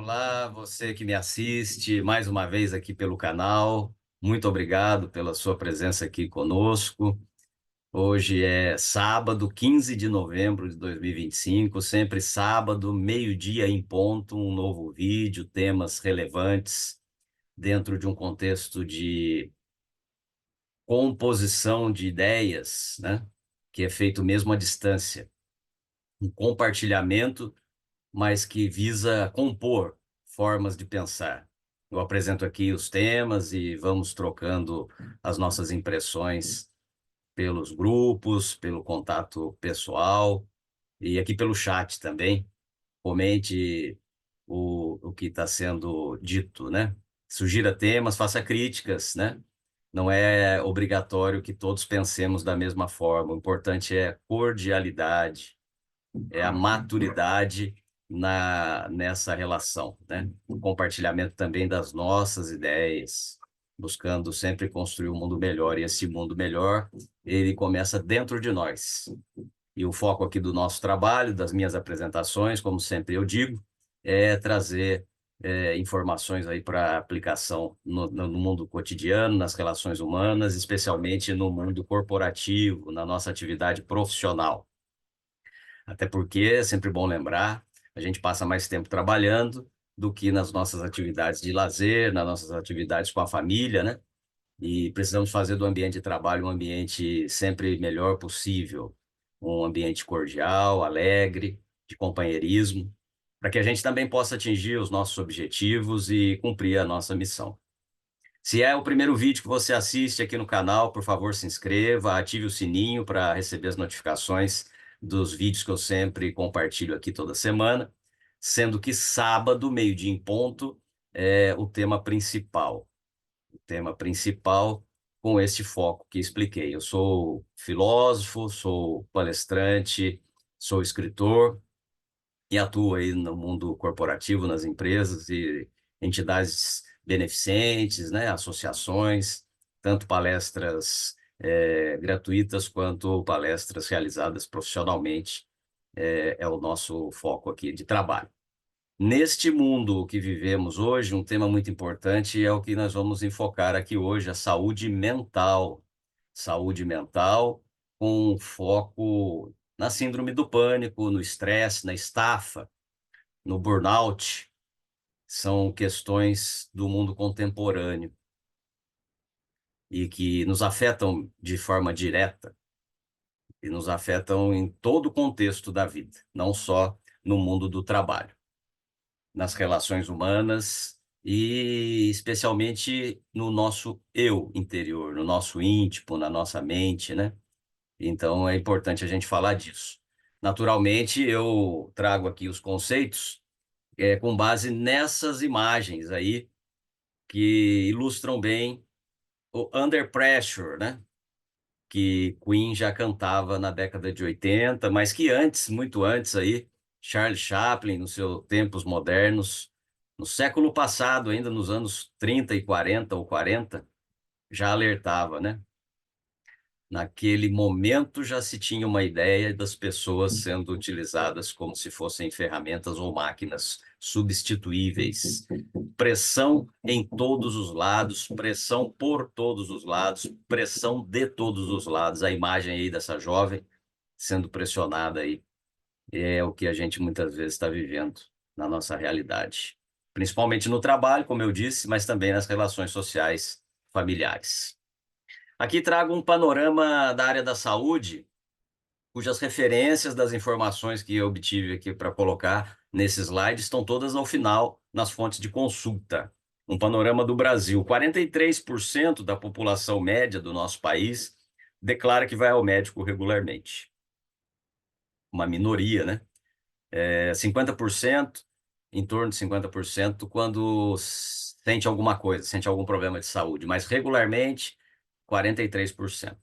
Olá, você que me assiste mais uma vez aqui pelo canal. Muito obrigado pela sua presença aqui conosco. Hoje é sábado, 15 de novembro de 2025, sempre sábado, meio-dia em ponto, um novo vídeo, temas relevantes dentro de um contexto de composição de ideias, né? Que é feito mesmo à distância. Um compartilhamento mas que visa compor formas de pensar. Eu apresento aqui os temas e vamos trocando as nossas impressões pelos grupos, pelo contato pessoal e aqui pelo chat também. Comente o que está sendo dito, né? Sugira temas, faça críticas, né? Não é obrigatório que todos pensemos da mesma forma. O importante é cordialidade, é a maturidade nessa relação, né? O compartilhamento também das nossas ideias, buscando sempre construir um mundo melhor. E esse mundo melhor, ele começa dentro de nós. E o foco aqui do nosso trabalho, das minhas apresentações, como sempre eu digo, é trazer informações aí para aplicação no mundo cotidiano, nas relações humanas, especialmente no mundo corporativo, na nossa atividade profissional. Até porque é sempre bom lembrar, a gente passa mais tempo trabalhando do que nas nossas atividades de lazer, nas nossas atividades com a família, né? E precisamos fazer do ambiente de trabalho um ambiente sempre melhor possível, um ambiente cordial, alegre, de companheirismo, para que a gente também possa atingir os nossos objetivos e cumprir a nossa missão. Se é o primeiro vídeo que você assiste aqui no canal, por favor, se inscreva, ative o sininho para receber as notificações dos vídeos que eu sempre compartilho aqui toda semana, sendo que sábado, meio-dia em ponto, é o tema principal. O tema principal com esse foco que expliquei. Eu sou filósofo, sou palestrante, sou escritor e atuo aí no mundo corporativo, nas empresas e entidades beneficentes, né, associações, tanto palestras gratuitas quanto palestras realizadas profissionalmente, é o nosso foco aqui de trabalho. Neste mundo que vivemos hoje, um tema muito importante é o que nós vamos enfocar aqui hoje, a saúde mental. Saúde mental com foco na síndrome do pânico, no estresse, na estafa, no burnout, são questões do mundo contemporâneo e que nos afetam de forma direta e nos afetam em todo o contexto da vida, não só no mundo do trabalho, nas relações humanas e especialmente no nosso eu interior, no nosso íntimo, na nossa mente, né? Então é importante a gente falar disso. Naturalmente, eu trago aqui os conceitos com base nessas imagens aí que ilustram bem o Under Pressure, né? Que Queen já cantava na década de 80, mas que antes, muito antes aí, Charles Chaplin, nos seus tempos modernos, no século passado, ainda nos anos 30 e 40 ou 40, já alertava, né? Naquele momento já se tinha uma ideia das pessoas sendo utilizadas como se fossem ferramentas ou máquinas substituíveis. Pressão em todos os lados, pressão por todos os lados, pressão de todos os lados. A imagem aí dessa jovem sendo pressionada aí é o que a gente muitas vezes está vivendo na nossa realidade. Principalmente no trabalho, como eu disse, mas também nas relações sociais familiares. Aqui trago um panorama da área da saúde, cujas referências das informações que eu obtive aqui para colocar nesse slide estão todas ao final nas fontes de consulta. Um panorama do Brasil: 43% da população média do nosso país declara que vai ao médico regularmente. Uma minoria, né? 50%, em torno de 50%, quando sente alguma coisa, sente algum problema de saúde, mas regularmente, 43%.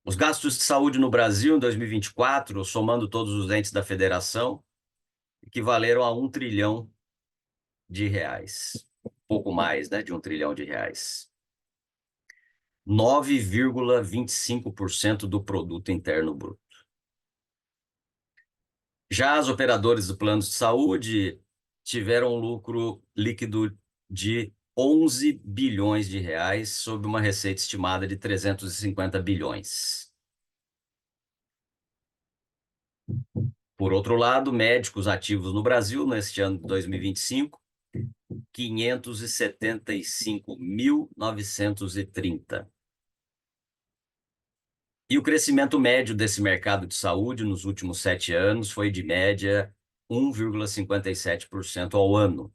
Os gastos de saúde no Brasil em 2024, somando todos os entes da federação, equivaleram a R$ 1 trilhão. Pouco mais, né, de R$ 1 trilhão. 9,25% do produto interno bruto. Já as operadoras de planos de saúde tiveram um lucro líquido de 11 bilhões de reais, sob uma receita estimada de 350 bilhões. Por outro lado, médicos ativos no Brasil, neste ano de 2025, 575.930. E o crescimento médio desse mercado de saúde nos últimos 7 anos foi de média 1,57% ao ano.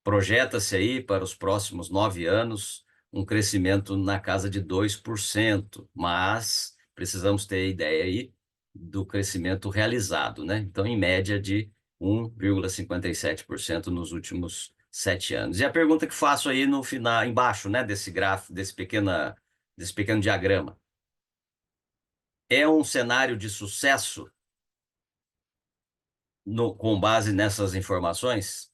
Projeta-se aí para os próximos 9 anos um crescimento na casa de 2%, mas precisamos ter ideia aí do crescimento realizado, né? Então, em média de 1,57% nos últimos 7 anos. E a pergunta que faço aí no final, embaixo, né, desse gráfico, desse pequeno diagrama, é um cenário de sucesso com base nessas informações?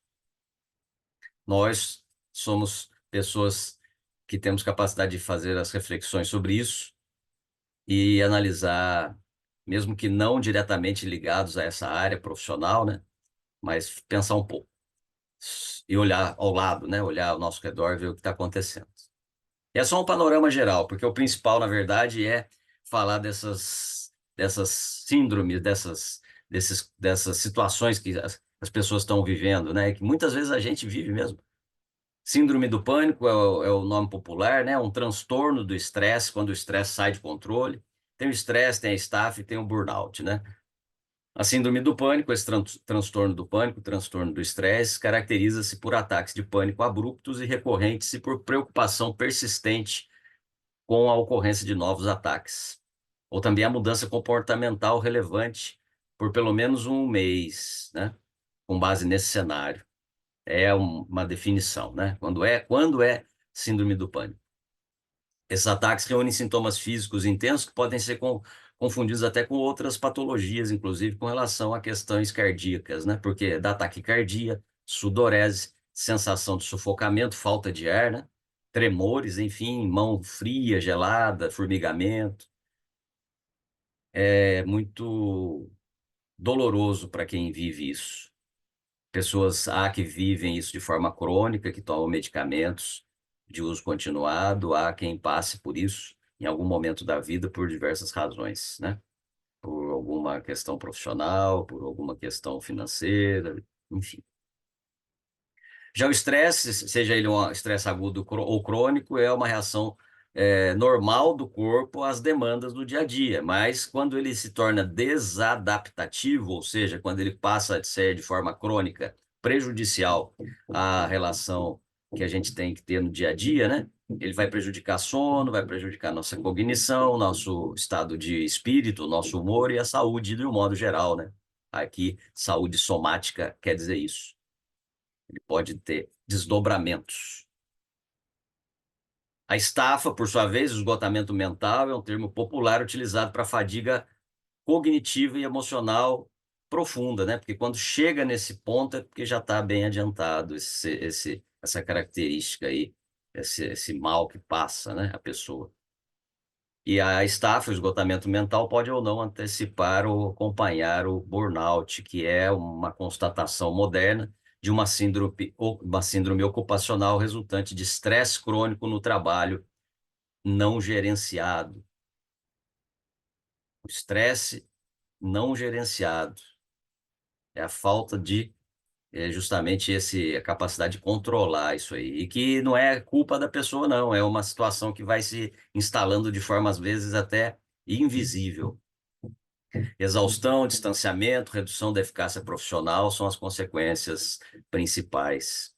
Nós somos pessoas que temos capacidade de fazer as reflexões sobre isso e analisar, mesmo que não diretamente ligados a essa área profissional, né? Mas pensar um pouco e olhar ao lado, né? Olhar ao nosso redor, ver o que está acontecendo. E é só um panorama geral, porque o principal, na verdade, é falar dessas síndromes, dessas situações que as pessoas estão vivendo, né? Que muitas vezes a gente vive mesmo. Síndrome do pânico é o nome popular, né? Um transtorno do estresse, quando o estresse sai de controle. Tem o estresse, tem a estafa e tem o burnout, né? A síndrome do pânico, esse transtorno do pânico, transtorno do estresse, caracteriza-se por ataques de pânico abruptos e recorrentes e por preocupação persistente com a ocorrência de novos ataques. Ou também a mudança comportamental relevante por pelo menos um mês, né? Com base nesse cenário. É uma definição, né? Quando é síndrome do pânico. Esses ataques reúnem sintomas físicos intensos que podem ser confundidos até com outras patologias, inclusive com relação a questões cardíacas, né? Porque dá taquicardia, sudorese, sensação de sufocamento, falta de ar, né? Tremores, enfim, mão fria, gelada, formigamento. É muito doloroso para quem vive isso. Pessoas há que vivem isso de forma crônica, que tomam medicamentos de uso continuado, há quem passe por isso em algum momento da vida por diversas razões, né? Por alguma questão profissional, por alguma questão financeira, enfim. Já o estresse, seja ele um estresse agudo ou crônico, é uma reação normal do corpo às demandas do dia a dia, mas quando ele se torna desadaptativo, ou seja, quando ele passa a ser de forma crônica prejudicial à relação que a gente tem que ter no dia a dia, né? Ele vai prejudicar sono, vai prejudicar nossa cognição, nosso estado de espírito, nosso humor e a saúde de um modo geral, né? Aqui, saúde somática quer dizer isso. Ele pode ter desdobramentos. A estafa, por sua vez, esgotamento mental, é um termo popular utilizado para fadiga cognitiva e emocional profunda, né? Porque quando chega nesse ponto é porque já está bem adiantado essa característica aí, esse mal que passa, né, a pessoa. E a estafa, o esgotamento mental, pode ou não antecipar ou acompanhar o burnout, que é uma constatação moderna de uma síndrome ocupacional resultante de estresse crônico no trabalho não gerenciado. O estresse não gerenciado é a falta de justamente a capacidade de controlar isso aí. E que não é culpa da pessoa, não, é uma situação que vai se instalando de forma, às vezes, até invisível. Exaustão, distanciamento, redução da eficácia profissional são as consequências principais.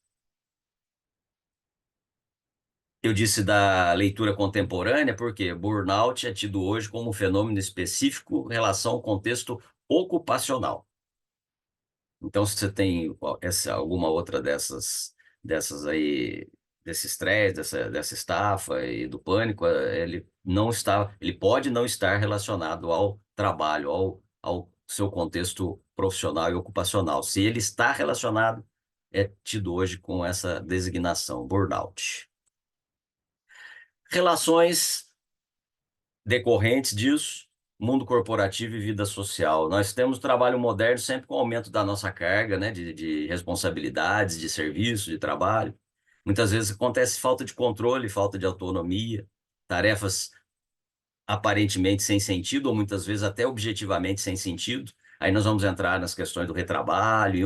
Eu disse da leitura contemporânea porque burnout é tido hoje como um fenômeno específico em relação ao contexto ocupacional. Então, se você tem alguma outra dessas aí, desse estresse, dessa estafa e do pânico, ele pode não estar relacionado ao trabalho, ao seu contexto profissional e ocupacional. Se ele está relacionado, é tido hoje com essa designação, burnout. Relações decorrentes disso, mundo corporativo e vida social. Nós temos o trabalho moderno sempre com o aumento da nossa carga, né, de responsabilidades, de serviço, de trabalho. Muitas vezes acontece falta de controle, falta de autonomia, tarefas aparentemente sem sentido, ou muitas vezes até objetivamente sem sentido. Aí nós vamos entrar nas questões do retrabalho e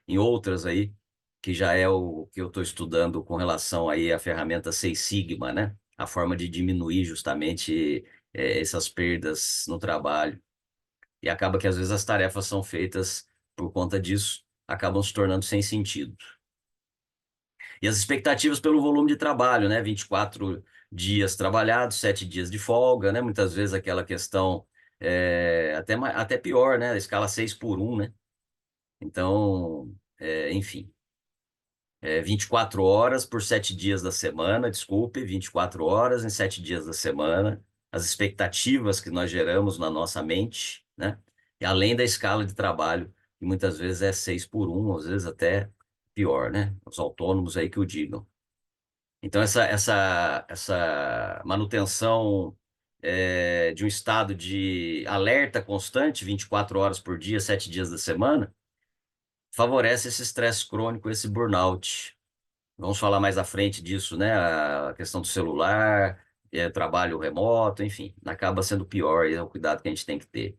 em outras aí, que já é o que eu estou estudando com relação aí à ferramenta Seis Sigma, né? A forma de diminuir justamente essas perdas no trabalho. E acaba que às vezes as tarefas são feitas por conta disso, acabam se tornando sem sentido. E as expectativas pelo volume de trabalho, né? 24 dias trabalhados, 7 dias de folga, né? Muitas vezes aquela questão até pior, né? A escala 6 por um, né? Então, enfim, 24 horas por 7 dias da semana, desculpe, 24 horas em 7 dias da semana, as expectativas que nós geramos na nossa mente, né? E além da escala de trabalho, que muitas vezes é 6 por um, às vezes até pior, né? Os autônomos aí que o digam. Então, essa manutenção de um estado de alerta constante, 24 horas por dia, 7 dias da semana, favorece esse estresse crônico, esse burnout. Vamos falar mais à frente disso, né? A questão do celular, trabalho remoto, enfim, acaba sendo pior e é o cuidado que a gente tem que ter.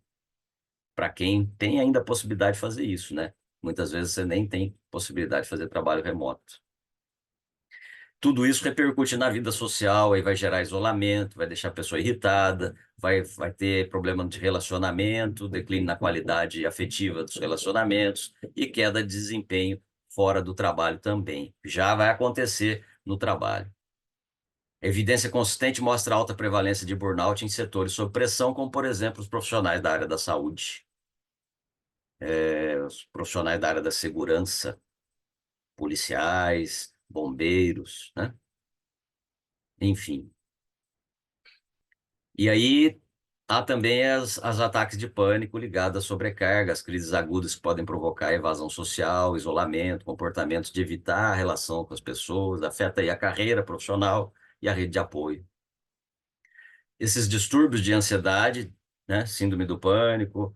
Para quem tem ainda a possibilidade de fazer isso, né? Muitas vezes você nem tem possibilidade de fazer trabalho remoto. Tudo isso repercute na vida social, aí vai gerar isolamento, vai deixar a pessoa irritada, vai ter problema de relacionamento, declínio na qualidade afetiva dos relacionamentos e queda de desempenho fora do trabalho também. Já vai acontecer no trabalho. Evidência consistente mostra alta prevalência de burnout em setores sob pressão, como, por exemplo, os profissionais da área da saúde, os profissionais da área da segurança, policiais, bombeiros, né? Enfim. E aí há também as ataques de pânico ligados à sobrecarga, as crises agudas que podem provocar evasão social, isolamento, comportamentos de evitar a relação com as pessoas, afeta aí a carreira profissional e a rede de apoio. Esses distúrbios de ansiedade, né, síndrome do pânico,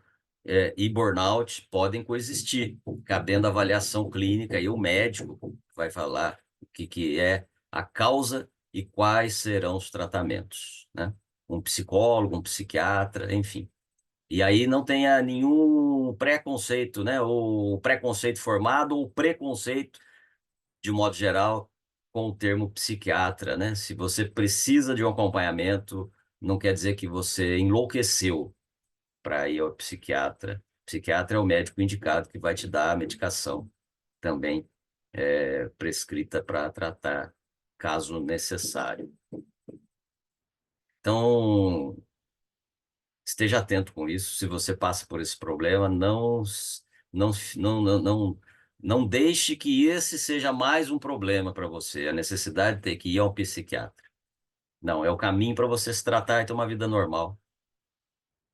e burnout podem coexistir, cabendo avaliação clínica e o médico vai falar o que é a causa e quais serão os tratamentos, né? Um psicólogo, um psiquiatra, enfim. E aí não tenha nenhum preconceito, né? Ou preconceito formado ou preconceito, de modo geral, com o termo psiquiatra, né? Se você precisa de um acompanhamento, não quer dizer que você enlouqueceu para ir ao psiquiatra. Psiquiatra é o médico indicado que vai te dar a medicação também prescrita para tratar, caso necessário. Então, esteja atento com isso. Se você passa por esse problema, não deixe que esse seja mais um problema para você, a necessidade de ter que ir ao psiquiatra. Não, é o caminho para você se tratar e ter uma vida normal.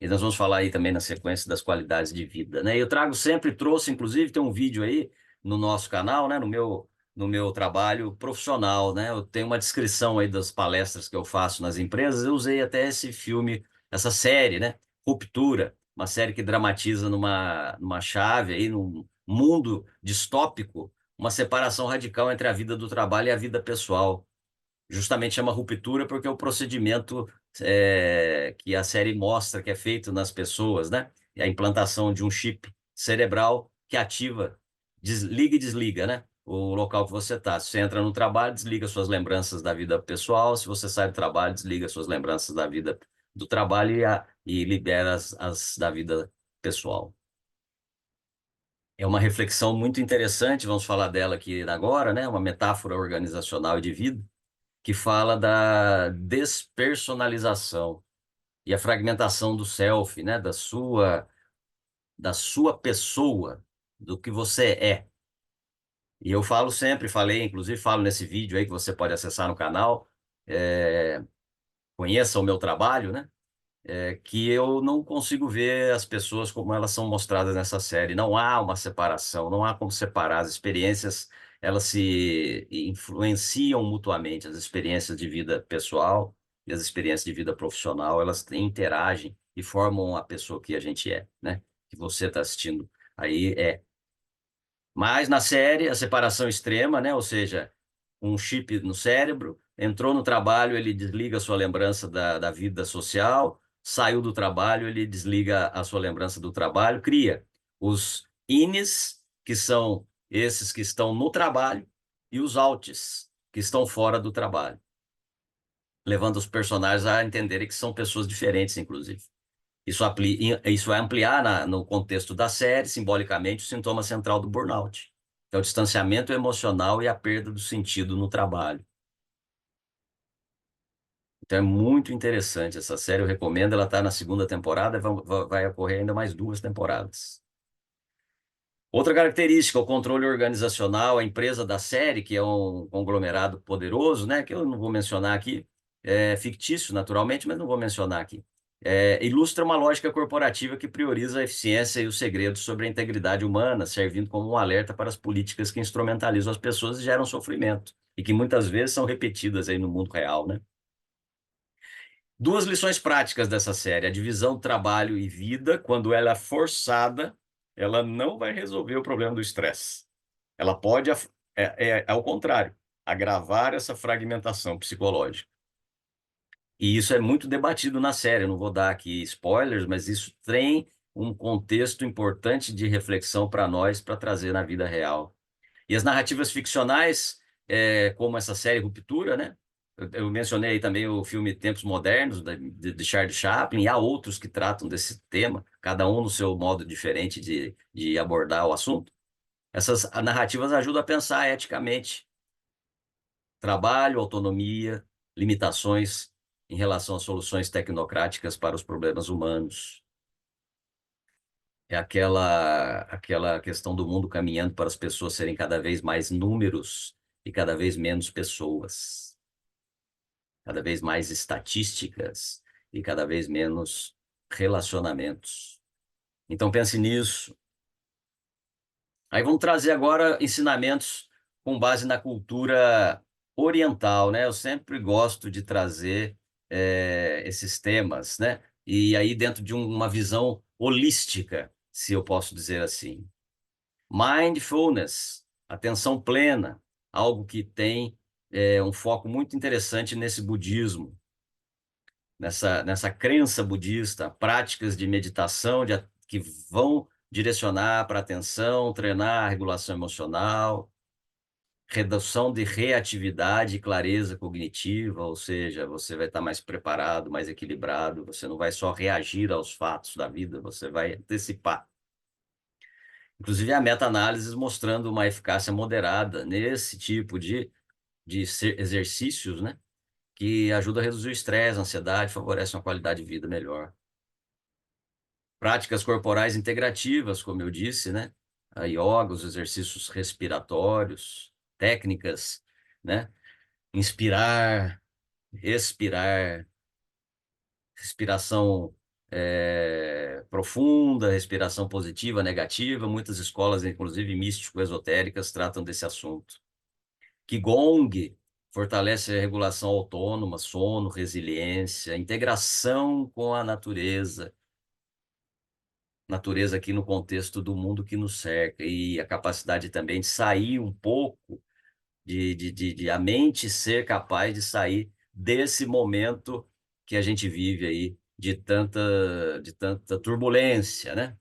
E nós vamos falar aí também na sequência das qualidades de vida, né? Eu trouxe, inclusive, tem um vídeo aí no nosso canal, né? No meu trabalho profissional, né? Eu tenho uma descrição aí das palestras que eu faço nas empresas. Eu usei até esse filme, essa série, né? Ruptura, uma série que dramatiza numa chave aí, num mundo distópico, uma separação radical entre a vida do trabalho e a vida pessoal. Justamente chama ruptura porque é o procedimento que a série mostra que é feito nas pessoas, né? É a implantação de um chip cerebral que ativa, liga e desliga, né? O local que você está. Se você entra no trabalho, desliga suas lembranças da vida pessoal. Se você sai do trabalho, desliga suas lembranças da vida do trabalho e libera as da vida pessoal. É uma reflexão muito interessante, vamos falar dela aqui agora, né? Uma metáfora organizacional e de vida que fala da despersonalização e a fragmentação do self, né? Da sua pessoa, do que você é. E eu falo sempre, falei, inclusive falo nesse vídeo aí que você pode acessar no canal, conheça o meu trabalho, né? Que eu não consigo ver as pessoas como elas são mostradas nessa série. Não há uma separação, não há como separar as experiências, elas se influenciam mutuamente, as experiências de vida pessoal e as experiências de vida profissional, elas interagem e formam a pessoa que a gente é, né? Que você está assistindo aí é. Mas na série, a separação extrema, né? Ou seja, um chip no cérebro, entrou no trabalho, ele desliga a sua lembrança da vida social, saiu do trabalho, ele desliga a sua lembrança do trabalho, cria os ines, que são esses que estão no trabalho, e os outs, que estão fora do trabalho, levando os personagens a entenderem que são pessoas diferentes, inclusive. Isso vai ampliar no contexto da série, simbolicamente, o sintoma central do burnout, que é o distanciamento emocional e a perda do sentido no trabalho. Então é muito interessante essa série, eu recomendo. Ela está na segunda temporada, vai ocorrer ainda mais 2 temporadas. Outra característica, o controle organizacional, a empresa da série, que é um conglomerado poderoso, né, que eu não vou mencionar aqui, é fictício naturalmente, mas não vou mencionar aqui. Ilustra uma lógica corporativa que prioriza a eficiência e os segredos sobre a integridade humana, servindo como um alerta para as políticas que instrumentalizam as pessoas e geram sofrimento, e que muitas vezes são repetidas aí no mundo real, né? 2 lições práticas dessa série. A divisão trabalho e vida, quando ela é forçada, ela não vai resolver o problema do estresse. Ela pode, ao contrário, agravar essa fragmentação psicológica. E isso é muito debatido na série. Eu não vou dar aqui spoilers, mas isso tem um contexto importante de reflexão para nós, para trazer na vida real. E as narrativas ficcionais, como essa série Ruptura, né? Eu mencionei aí também o filme Tempos Modernos, de Charles Chaplin, e há outros que tratam desse tema, cada um no seu modo diferente de abordar o assunto. Essas narrativas ajudam a pensar eticamente trabalho, autonomia, limitações em relação a soluções tecnocráticas para os problemas humanos. É aquela questão do mundo caminhando para as pessoas serem cada vez mais números e cada vez menos pessoas, cada vez mais estatísticas e cada vez menos relacionamentos. Então pense nisso. Aí vamos trazer agora ensinamentos com base na cultura oriental, né? Eu sempre gosto de trazer esses temas, né? E aí dentro de uma visão holística, se eu posso dizer assim. Mindfulness, atenção plena, algo que tem um foco muito interessante nesse budismo, nessa crença budista, práticas de meditação que vão direcionar para atenção, treinar a regulação emocional, redução de reatividade e clareza cognitiva, ou seja, você vai estar mais preparado, mais equilibrado, você não vai só reagir aos fatos da vida, você vai antecipar. Inclusive, há meta-análises mostrando uma eficácia moderada nesse tipo de exercícios, né? Que ajuda a reduzir o estresse, a ansiedade, favorece uma qualidade de vida melhor. Práticas corporais integrativas, como eu disse, né? A yoga, os exercícios respiratórios, técnicas, né? Inspirar, respirar, respiração profunda, respiração positiva, negativa. Muitas escolas, inclusive místico-esotéricas, tratam desse assunto. Qigong fortalece a regulação autônoma, sono, resiliência, integração com a natureza. Natureza aqui no contexto do mundo que nos cerca e a capacidade também de sair um pouco, de a mente ser capaz de sair desse momento que a gente vive aí de tanta turbulência, né?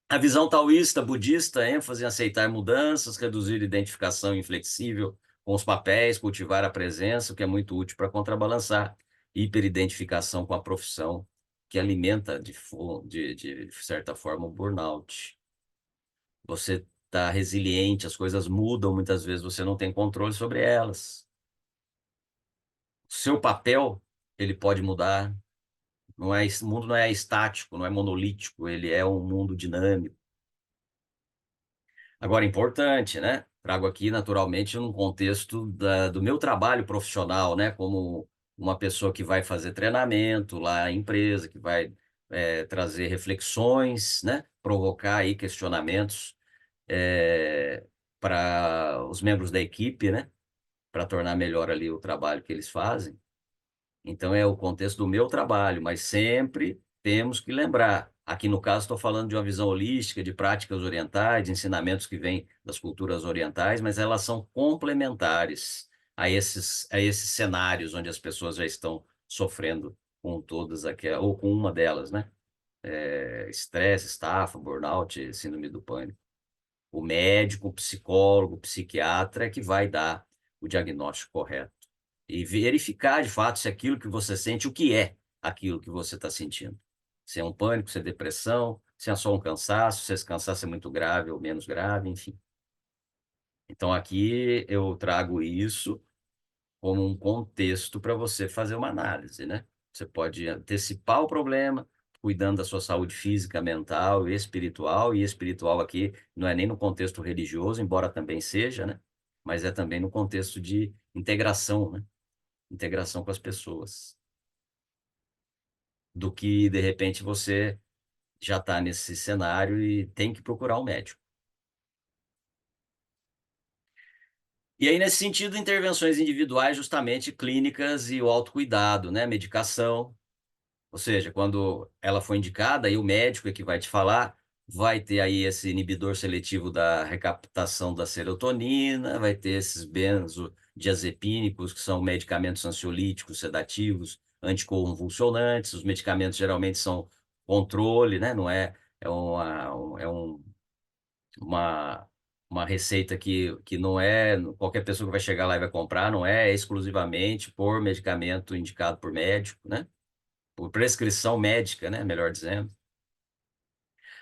A visão taoísta, budista, ênfase em aceitar mudanças, reduzir a identificação inflexível com os papéis, cultivar a presença, o que é muito útil para contrabalançar hiperidentificação com a profissão, que alimenta de certa forma o burnout. Você está resiliente, as coisas mudam, muitas vezes você não tem controle sobre elas. Seu papel, ele pode mudar. O mundo não é estático, não é monolítico, ele é um mundo dinâmico. Agora, importante, né? Trago aqui naturalmente num contexto do meu trabalho profissional, né? Como uma pessoa que vai fazer treinamento lá em empresa, que vai trazer reflexões, né? Provocar aí questionamentos para os membros da equipe, né? Para tornar melhor ali o trabalho que eles fazem. Então é o contexto do meu trabalho, mas sempre temos que lembrar. Aqui no caso, estou falando de uma visão holística, de práticas orientais, de ensinamentos que vêm das culturas orientais, mas elas são complementares a esses cenários onde as pessoas já estão sofrendo com todas aquelas, ou com uma delas, né? Estresse, estafa, burnout, síndrome do pânico. O médico, o psicólogo, o psiquiatra é que vai dar o diagnóstico correto e verificar de fato se aquilo que você sente, o que é aquilo que você está sentindo. Se é um pânico, se é depressão, se é só um cansaço, se esse cansaço é muito grave ou menos grave, enfim. Então aqui eu trago isso como um contexto para você fazer uma análise, né? Você pode antecipar o problema, cuidando da sua saúde física, mental e espiritual aqui não é nem no contexto religioso, embora também seja, né? Mas é também no contexto de integração, né? Integração com as pessoas. Do que, de repente, você já está nesse cenário e tem que procurar um médico. E aí, nesse sentido, intervenções individuais, justamente clínicas e o autocuidado, né? Medicação. Ou seja, quando ela foi indicada, aí o médico é que vai te falar, vai ter aí esse inibidor seletivo da recaptação da serotonina, vai ter esses benzodiazepínicos, que são medicamentos ansiolíticos, sedativos, anticonvulsionantes. Os medicamentos geralmente são controle, né? Não é, uma, uma receita que não é qualquer pessoa que vai chegar lá e vai comprar, não é exclusivamente por medicamento indicado por médico, né? Por prescrição médica, né? Melhor dizendo.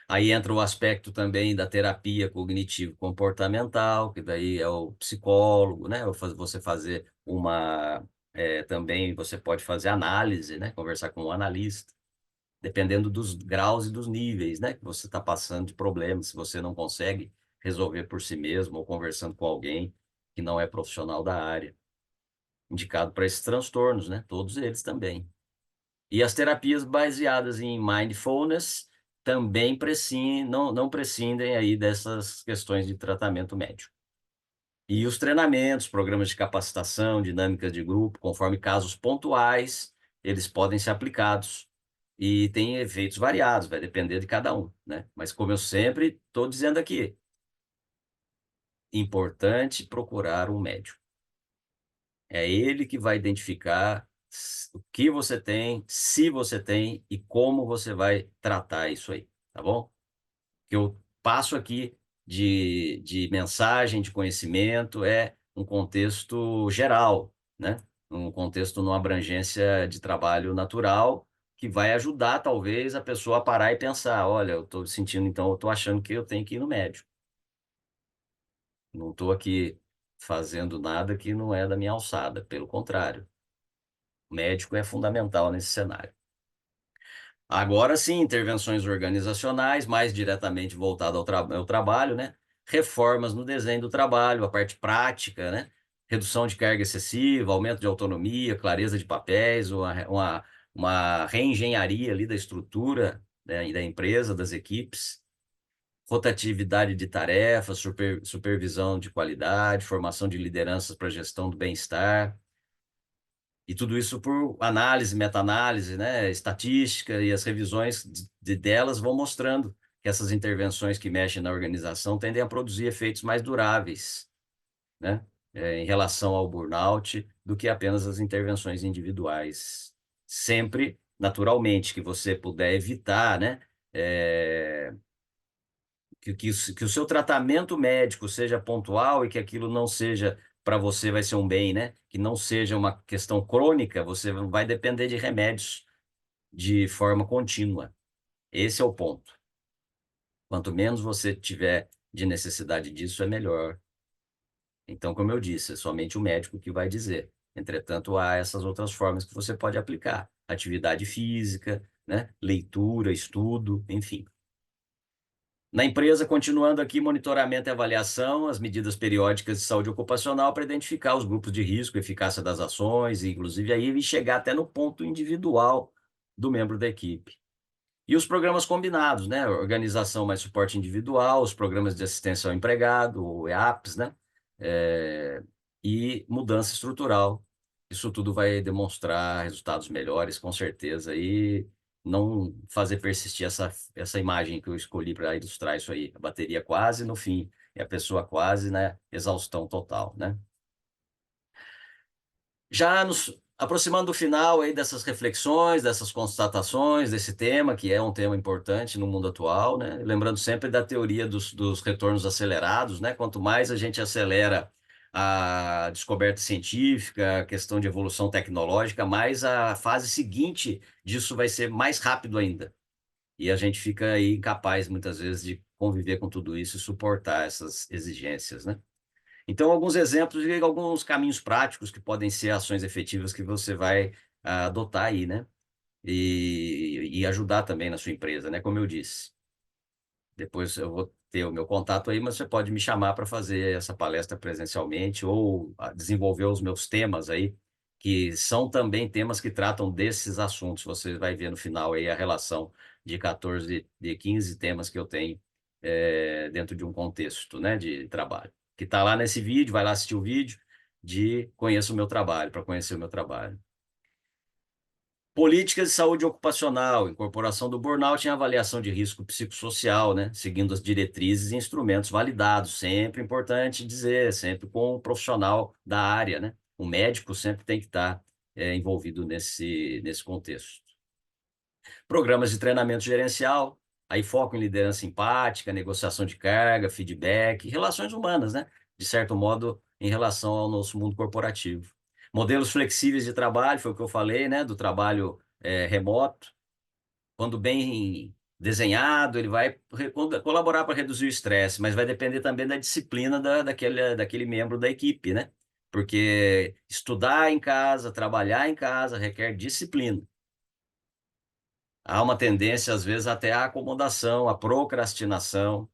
Aí entra o aspecto também da terapia cognitivo-comportamental, que daí é o psicólogo, né? Você fazer também você pode fazer análise, né? Conversar com um analista, dependendo dos graus e dos níveis, né? Que você está passando de problemas, se você não consegue resolver por si mesmo ou conversando com alguém que não é profissional da área, indicado para esses transtornos, né? Todos eles também. E as terapias baseadas em mindfulness também não prescindem aí dessas questões de tratamento médico. E os treinamentos, programas de capacitação, dinâmicas de grupo, conforme casos pontuais, eles podem ser aplicados e tem efeitos variados, vai depender de cada um, né? Mas como eu sempre estou dizendo aqui, importante procurar um médico. É ele que vai identificar o que você tem, se você tem e como você vai tratar isso aí, tá bom? O que eu passo aqui de mensagem, de conhecimento, é um contexto geral, né? Um contexto numa abrangência de trabalho natural que vai ajudar, talvez, a pessoa a parar e pensar, olha, eu estou sentindo, então, eu estou achando que eu tenho que ir no médico. Não estou aqui fazendo nada que não é da minha alçada, pelo contrário. O médico é fundamental nesse cenário. Agora sim, intervenções organizacionais, mais diretamente voltado ao trabalho, né? Reformas no desenho do trabalho, a parte prática, né? Redução de carga excessiva, aumento de autonomia, clareza de papéis, uma reengenharia ali da estrutura, né, da empresa, das equipes, rotatividade de tarefas, supervisão de qualidade, formação de lideranças para gestão do bem-estar. E tudo isso por análise, meta-análise, né, estatística, e as revisões delas vão mostrando que essas intervenções que mexem na organização tendem a produzir efeitos mais duráveis, né, em relação ao burnout, do que apenas as intervenções individuais. Sempre, naturalmente, que você puder evitar, né, que o seu tratamento médico seja pontual e que aquilo não seja para você vai ser um bem, né? Que não seja uma questão crônica, você vai depender de remédios de forma contínua. Esse é o ponto. Quanto menos você tiver de necessidade disso, é melhor. Então, como eu disse, é somente o médico que vai dizer. Entretanto, há essas outras formas que você pode aplicar: atividade física, né? Leitura, estudo, enfim. Na empresa, continuando aqui, monitoramento e avaliação, as medidas periódicas de saúde ocupacional para identificar os grupos de risco, eficácia das ações, e inclusive aí chegar até no ponto individual do membro da equipe. E os programas combinados, né? Organização mais suporte individual, os programas de assistência ao empregado, o EAPs, né? É, e mudança estrutural. Isso tudo vai demonstrar resultados melhores, com certeza, não fazer persistir essa imagem que eu escolhi para ilustrar isso aí. A bateria quase no fim, e a pessoa quase, né, exaustão total, né? Já nos aproximando do final aí dessas reflexões, dessas constatações, desse tema, que é um tema importante no mundo atual, né? Lembrando sempre da teoria dos retornos acelerados, né? Quanto mais a gente acelera a descoberta científica, a questão de evolução tecnológica, mais a fase seguinte disso vai ser mais rápido ainda. E a gente fica aí incapaz, muitas vezes, de conviver com tudo isso e suportar essas exigências, né? Então, alguns exemplos e alguns caminhos práticos que podem ser ações efetivas que você vai adotar aí, né? E ajudar também na sua empresa, né? Como eu disse. Depois eu vou ter o meu contato aí, mas você pode me chamar para fazer essa palestra presencialmente ou desenvolver os meus temas aí, que são também temas que tratam desses assuntos. Você vai ver no final aí a relação de 14, de 15 temas que eu tenho dentro de um contexto, né, de trabalho. Que está lá nesse vídeo, vai lá assistir o vídeo de Conheça o Meu Trabalho, para conhecer o meu trabalho. Políticas de saúde ocupacional, incorporação do burnout em avaliação de risco psicossocial, né? Seguindo as diretrizes e instrumentos validados. Sempre importante dizer, sempre com um profissional da área, né? O médico sempre tem que estar envolvido nesse contexto. Programas de treinamento gerencial, aí foco em liderança empática, negociação de carga, feedback, relações humanas, né? De certo modo, em relação ao nosso mundo corporativo. Modelos flexíveis de trabalho, foi o que eu falei, né? Do trabalho remoto. Quando bem desenhado, ele vai colaborar para reduzir o estresse, mas vai depender também da disciplina daquele membro da equipe, né? Porque estudar em casa, trabalhar em casa requer disciplina. Há uma tendência, às vezes, até à acomodação, à procrastinação.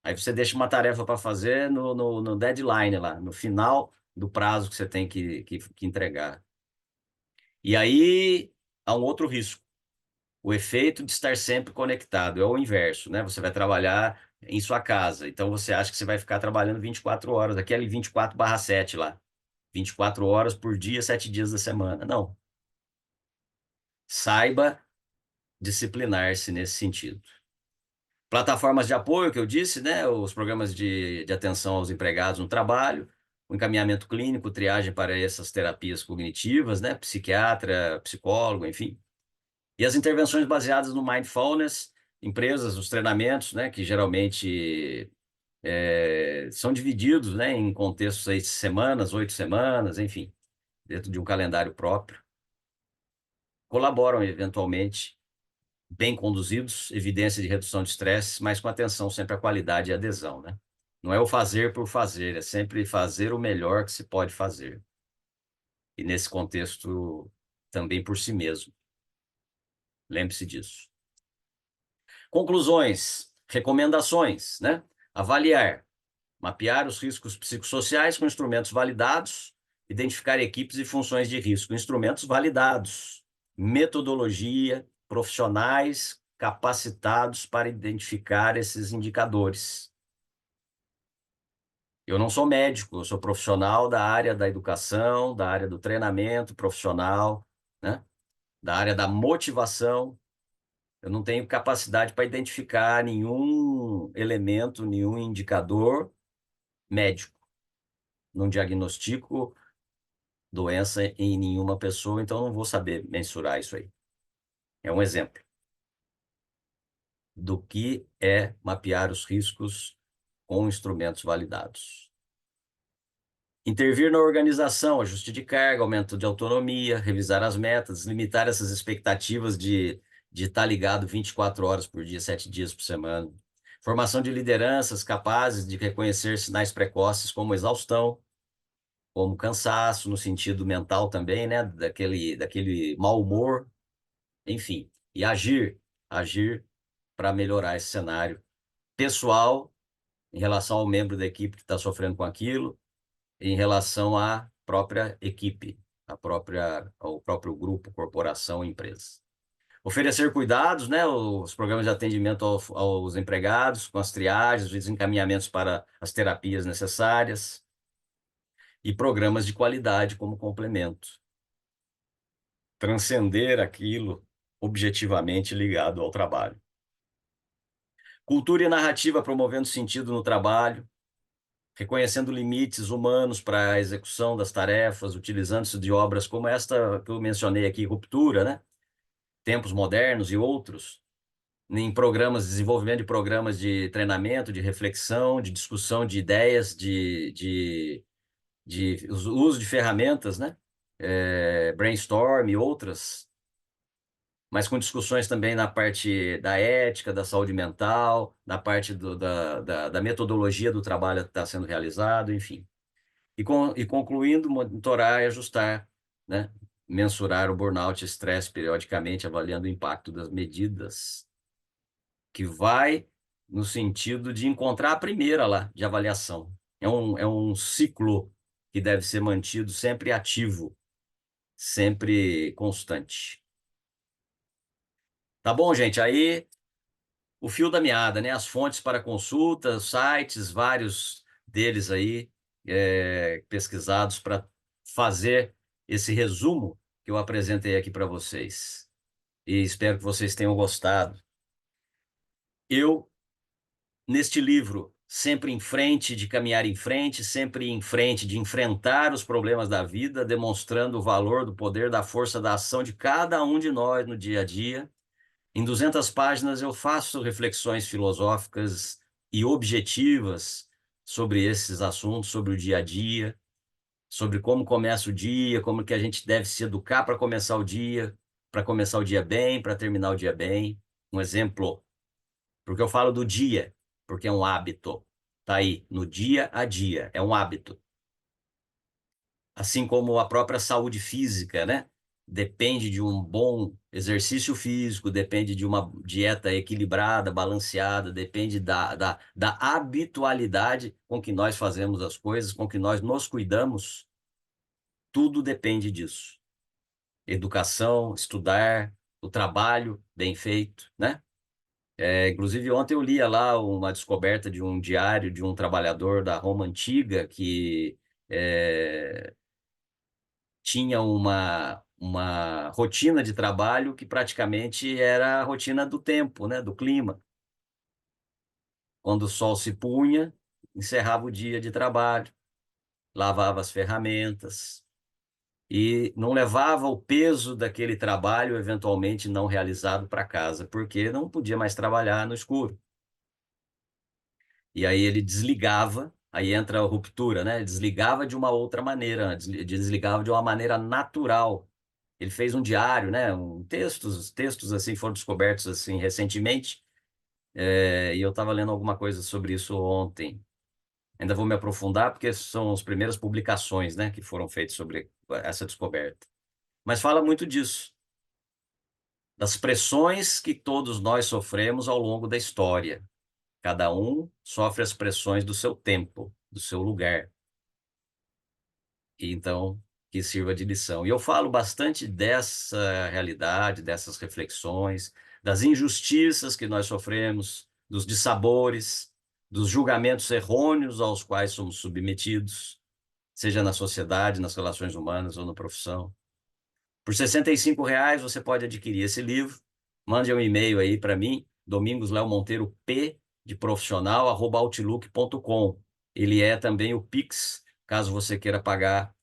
Aí você deixa uma tarefa para fazer no deadline lá, no final do prazo que você tem que entregar. E aí há um outro risco. O efeito de estar sempre conectado é o inverso, né? Você vai trabalhar em sua casa, então você acha que você vai ficar trabalhando 24 horas, aquele 24/7 lá, 24 horas por dia, 7 dias da semana. Não. Saiba disciplinar-se nesse sentido. Plataformas de apoio, que eu disse, né? Os programas de atenção aos empregados no trabalho, o encaminhamento clínico, triagem para essas terapias cognitivas, né? Psiquiatra, psicólogo, enfim. E as intervenções baseadas no mindfulness, empresas, os treinamentos, né, que geralmente são divididos, né, em contextos aí de semanas, 8 semanas, enfim, dentro de um calendário próprio, colaboram eventualmente, bem conduzidos, evidência de redução de estresse, mas com atenção sempre à qualidade e adesão, né? Não é o fazer por fazer, é sempre fazer o melhor que se pode fazer. E nesse contexto, também por si mesmo. Lembre-se disso. Conclusões, recomendações, né? Avaliar, mapear os riscos psicossociais com instrumentos validados, identificar equipes e funções de risco, instrumentos validados, metodologia, profissionais capacitados para identificar esses indicadores. Eu não sou médico, eu sou profissional da área da educação, da área do treinamento profissional, né? Da área da motivação. Eu não tenho capacidade para identificar nenhum elemento, nenhum indicador médico. Não diagnostico doença em nenhuma pessoa, então não vou saber mensurar isso aí. É um exemplo do que é mapear os riscos com instrumentos validados. Intervir na organização, ajuste de carga, aumento de autonomia, revisar as metas, limitar essas expectativas de estar ligado 24 horas por dia, 7 dias por semana. Formação de lideranças capazes de reconhecer sinais precoces como exaustão, como cansaço, no sentido mental também, né? Daquele mau humor, enfim. E agir para melhorar esse cenário pessoal em relação ao membro da equipe que está sofrendo com aquilo, em relação à própria equipe, ao próprio grupo, corporação, empresa. Oferecer cuidados, né, os programas de atendimento aos empregados, com as triagens, os encaminhamentos para as terapias necessárias e programas de qualidade como complemento. Transcender aquilo objetivamente ligado ao trabalho. Cultura e narrativa promovendo sentido no trabalho, reconhecendo limites humanos para a execução das tarefas, utilizando-se de obras como esta que eu mencionei aqui, Ruptura, né? Tempos Modernos e outros, em programas, desenvolvimento de programas de treinamento, de reflexão, de discussão de ideias, de uso de ferramentas, né? Brainstorm e outras, mas com discussões também na parte da ética, da saúde mental, na parte da metodologia do trabalho que está sendo realizado, enfim. E concluindo, monitorar e ajustar, né? Mensurar o burnout e estresse periodicamente, avaliando o impacto das medidas, que vai no sentido de encontrar a primeira lá, de avaliação. É um ciclo que deve ser mantido sempre ativo, sempre constante. Tá bom, gente? Aí o fio da meada, né? As fontes para consulta, sites, vários deles aí, pesquisados para fazer esse resumo que eu apresentei aqui para vocês. E espero que vocês tenham gostado. Eu, neste livro, sempre em frente, de caminhar em frente, sempre em frente, de enfrentar os problemas da vida, demonstrando o valor do poder, da força, da ação de cada um de nós no dia a dia. Em 200 páginas eu faço reflexões filosóficas e objetivas sobre esses assuntos, sobre o dia a dia, sobre como começa o dia, como que a gente deve se educar para começar o dia bem, para terminar o dia bem. Um exemplo, porque eu falo do dia, porque é um hábito. Tá aí, no dia a dia, é um hábito. Assim como a própria saúde física, né? Depende de um bom exercício físico, depende de uma dieta equilibrada, balanceada, depende da habitualidade com que nós fazemos as coisas, com que nós nos cuidamos. Tudo depende disso. Educação, estudar, o trabalho bem feito, né? Inclusive, ontem eu lia lá uma descoberta de um diário de um trabalhador da Roma antiga que é, tinha uma rotina de trabalho que praticamente era a rotina do tempo, né, do clima. Quando o sol se punha, encerrava o dia de trabalho, lavava as ferramentas e não levava o peso daquele trabalho eventualmente não realizado para casa, porque não podia mais trabalhar no escuro. E aí ele desligava, aí entra a ruptura, né? Ele desligava de uma outra maneira, desligava de uma maneira natural. Ele fez um diário, né? Textos assim foram descobertos assim recentemente, e eu estava lendo alguma coisa sobre isso ontem. Ainda vou me aprofundar porque são as primeiras publicações, né, que foram feitas sobre essa descoberta. Mas fala muito disso, das pressões que todos nós sofremos ao longo da história. Cada um sofre as pressões do seu tempo, do seu lugar. E então, que sirva de lição. E eu falo bastante dessa realidade, dessas reflexões, das injustiças que nós sofremos, dos dissabores, dos julgamentos errôneos aos quais somos submetidos, seja na sociedade, nas relações humanas ou na profissão. Por R$ 65 você pode adquirir esse livro. Mande um e-mail aí para mim, Domingos Léo Monteiro P, de profissional, @outlook.com. Ele é também o Pix, caso você queira pagar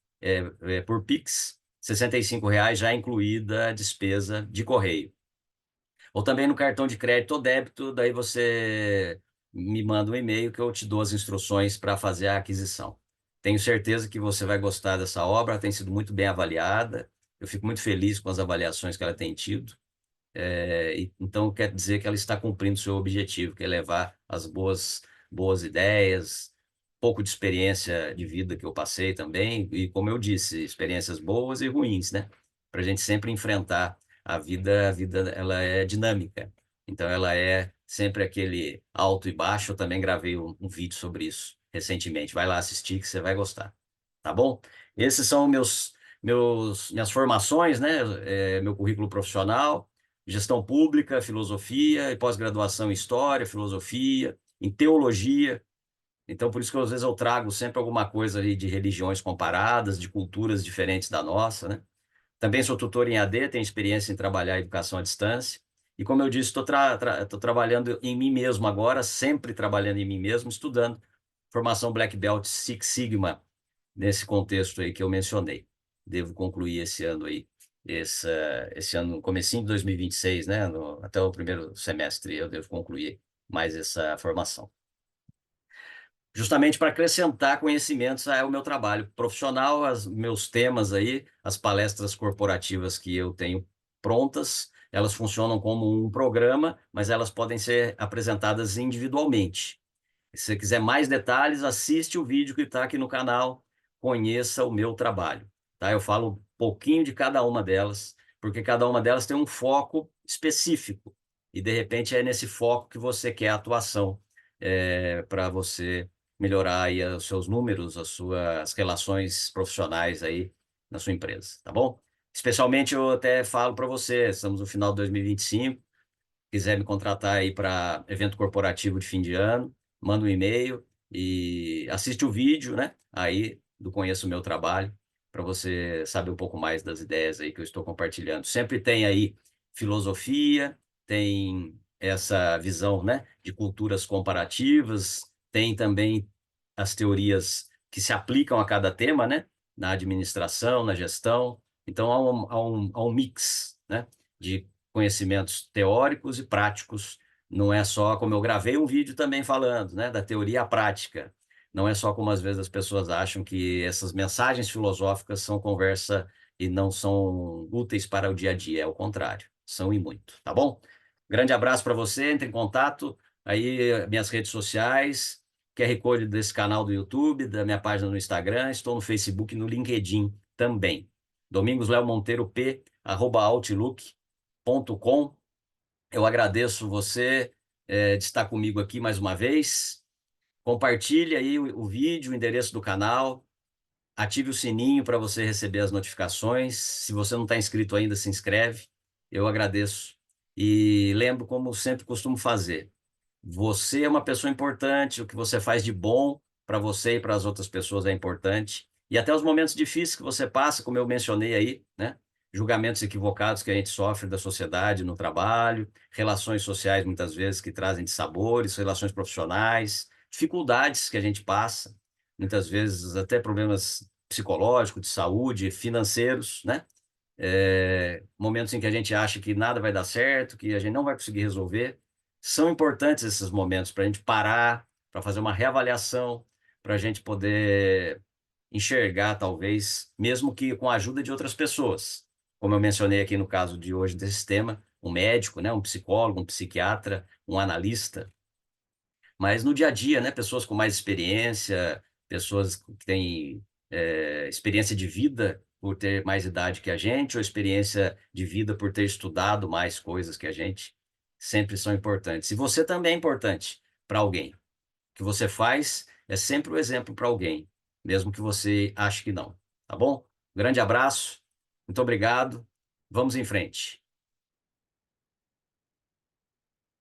por Pix, R$ 65 já incluída a despesa de correio. Ou também no cartão de crédito ou débito, daí você me manda um e-mail que eu te dou as instruções para fazer a aquisição. Tenho certeza que você vai gostar dessa obra, ela tem sido muito bem avaliada. Eu fico muito feliz com as avaliações que ela tem tido. Então, quer dizer que ela está cumprindo o seu objetivo, que é levar as boas ideias, pouco de experiência de vida que eu passei também, e como eu disse, experiências boas e ruins, né? Para a gente sempre enfrentar a vida ela é dinâmica, então ela é sempre aquele alto e baixo. Eu também gravei um vídeo sobre isso recentemente, vai lá assistir que você vai gostar, tá bom? Esses são minhas formações, né? Meu currículo profissional: gestão pública, filosofia e pós-graduação em história, filosofia, em teologia. Então, por isso que às vezes eu trago sempre alguma coisa ali de religiões comparadas, de culturas diferentes da nossa, né? Também sou tutor em AD, tenho experiência em trabalhar educação à distância. E como eu disse, estou trabalhando em mim mesmo agora, sempre trabalhando em mim mesmo, estudando formação Black Belt Six Sigma, nesse contexto aí que eu mencionei. Devo concluir esse ano aí, esse ano, comecinho de 2026, né? Até o primeiro semestre eu devo concluir mais essa formação. Justamente para acrescentar conhecimentos ao meu trabalho profissional, os meus temas aí, as palestras corporativas que eu tenho prontas, elas funcionam como um programa, mas elas podem ser apresentadas individualmente. Se você quiser mais detalhes, assiste o vídeo que está aqui no canal, conheça o meu trabalho, tá? Eu falo um pouquinho de cada uma delas, porque cada uma delas tem um foco específico, e de repente é nesse foco que você quer atuação, para você melhorar aí os seus números, as suas relações profissionais aí na sua empresa, tá bom? Especialmente eu até falo para você, estamos no final de 2025, quiser me contratar aí para evento corporativo de fim de ano, manda um e-mail e assiste o vídeo, né? Aí do Conheça o Meu Trabalho, para você saber um pouco mais das ideias aí que eu estou compartilhando. Sempre tem aí filosofia, tem essa visão, né, de culturas comparativas, tem também as teorias que se aplicam a cada tema, né? Na administração, na gestão. Então há um mix, né, de conhecimentos teóricos e práticos. Não é só como eu gravei um vídeo também falando, né, da teoria à prática. Não é só como às vezes as pessoas acham que essas mensagens filosóficas são conversa e não são úteis para o dia a dia. É o contrário, são e muito, tá bom? Grande abraço para você, entre em contato aí, minhas redes sociais, QR Code desse canal do YouTube, da minha página no Instagram, estou no Facebook e no LinkedIn também. Domingos Léo Monteiro P, @outlook.com. Eu agradeço você de estar comigo aqui mais uma vez. Compartilhe aí o vídeo, o endereço do canal, ative o sininho para você receber as notificações. Se você não está inscrito ainda, se inscreve. Eu agradeço. E lembro, como sempre costumo fazer, você é uma pessoa importante, o que você faz de bom para você e para as outras pessoas é importante. E até os momentos difíceis que você passa, como eu mencionei aí, né? Julgamentos equivocados que a gente sofre da sociedade no trabalho, relações sociais muitas vezes que trazem dissabores, relações profissionais, dificuldades que a gente passa, muitas vezes até problemas psicológicos, de saúde, financeiros, né? Momentos em que a gente acha que nada vai dar certo, que a gente não vai conseguir resolver. São importantes esses momentos para a gente parar, para fazer uma reavaliação, para a gente poder enxergar, talvez, mesmo que com a ajuda de outras pessoas. Como eu mencionei aqui no caso de hoje desse tema, um médico, né, um psicólogo, um psiquiatra, um analista, mas no dia a dia, né, pessoas com mais experiência, pessoas que têm experiência de vida por ter mais idade que a gente, ou experiência de vida por ter estudado mais coisas que a gente, sempre são importantes. E você também é importante para alguém. O que você faz é sempre o exemplo para alguém, mesmo que você ache que não. Tá bom? Grande abraço, muito obrigado, vamos em frente.